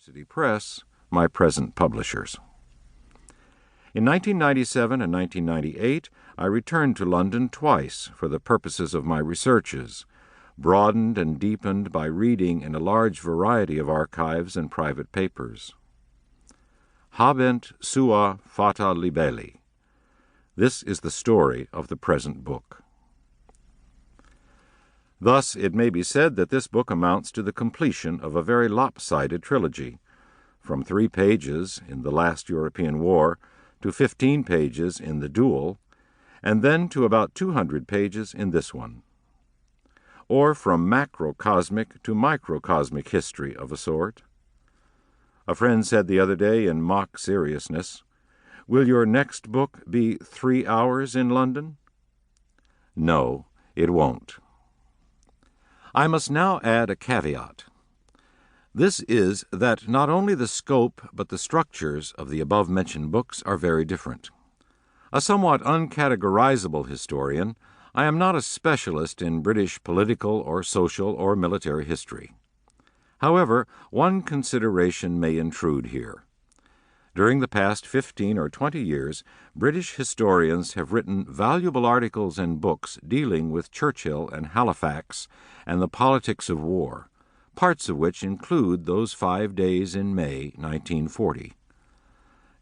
University Press, my present publishers. In 1997 and 1998, I returned to London twice for the purposes of my researches, broadened and deepened by reading in a large variety of archives and private papers. Habent sua fata libelli. This is the story of the present book. Thus, it may be said that this book amounts to the completion of a very lopsided trilogy, from 3 pages in the last European War to 15 pages in the Duel, and then to about 200 pages in this one. Or from macrocosmic to microcosmic history of a sort. A friend said the other day in mock seriousness, "Will your next book be 3 hours in London?" No, it won't. I must now add a caveat. This is that not only the scope but the structures of the above-mentioned books are very different. A somewhat uncategorizable historian, I am not a specialist in British political or social or military history. However, one consideration may intrude here. During the past 15 or 20 years, British historians have written valuable articles and books dealing with Churchill and Halifax and the politics of war, parts of which include those 5 days in May 1940.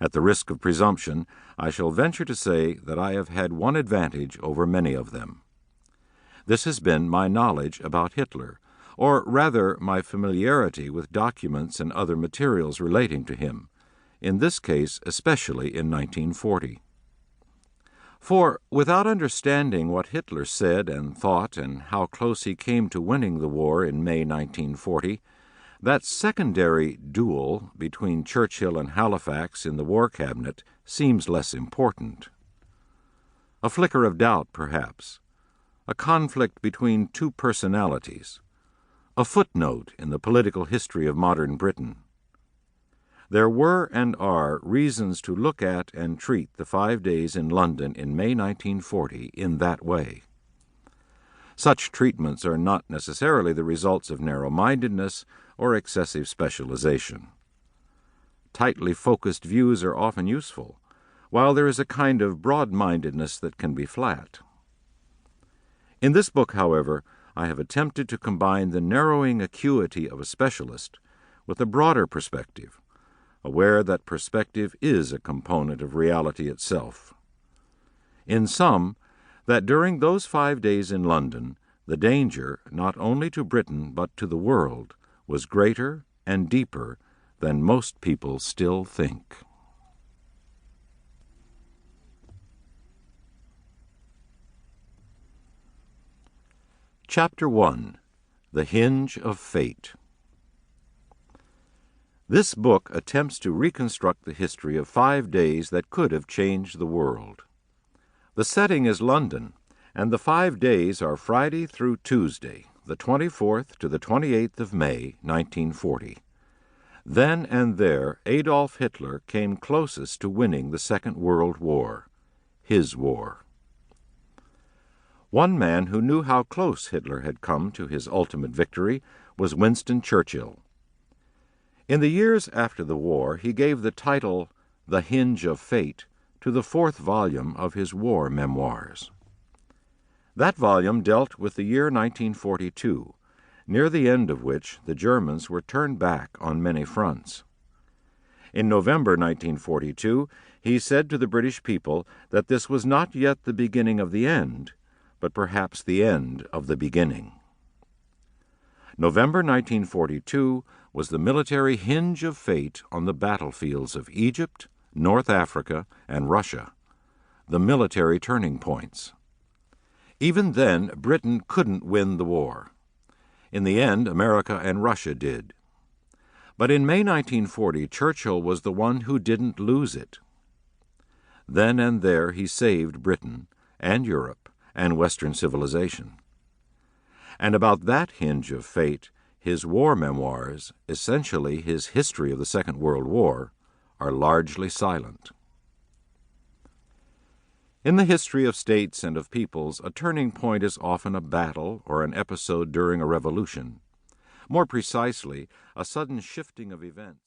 At the risk of presumption, I shall venture to say that I have had one advantage over many of them. This has been my knowledge about Hitler, or rather my familiarity with documents and other materials relating to him, in this case especially in 1940. For, without understanding what Hitler said and thought and how close he came to winning the war in May 1940, that secondary duel between Churchill and Halifax in the War Cabinet seems less important. A flicker of doubt, perhaps, a conflict between 2 personalities, a footnote in the political history of modern Britain. There were and are reasons to look at and treat the 5 days in London in May 1940 in that way. Such treatments are not necessarily the results of narrow-mindedness or excessive specialization. Tightly focused views are often useful, while there is a kind of broad-mindedness that can be flat. In this book, however, I have attempted to combine the narrowing acuity of a specialist with a broader perspective, aware that perspective is a component of reality itself. In sum, that during those 5 days in London, the danger, not only to Britain but to the world, was greater and deeper than most people still think. Chapter 1. The Hinge of Fate. This book attempts to reconstruct the history of 5 days that could have changed the world. The setting is London, and the 5 days are Friday through Tuesday, the 24th to the 28th of May, 1940. Then and there, Adolf Hitler came closest to winning the Second World War, his war. One man who knew how close Hitler had come to his ultimate victory was Winston Churchill. In the years after the war, he gave the title, The Hinge of Fate, to the 4th volume of his war memoirs. That volume dealt with the year 1942, near the end of which the Germans were turned back on many fronts. In November 1942, he said to the British people that this was not yet the beginning of the end, but perhaps the end of the beginning. November 1942 was the military hinge of fate on the battlefields of Egypt, North Africa, and Russia, the military turning points. Even then, Britain couldn't win the war. In the end, America and Russia did. But in May 1940, Churchill was the one who didn't lose it. Then and there he saved Britain and Europe and Western civilization. And about that hinge of fate, his war memoirs, essentially his history of the Second World War, are largely silent. In the history of states and of peoples, a turning point is often a battle or an episode during a revolution. More precisely, a sudden shifting of events.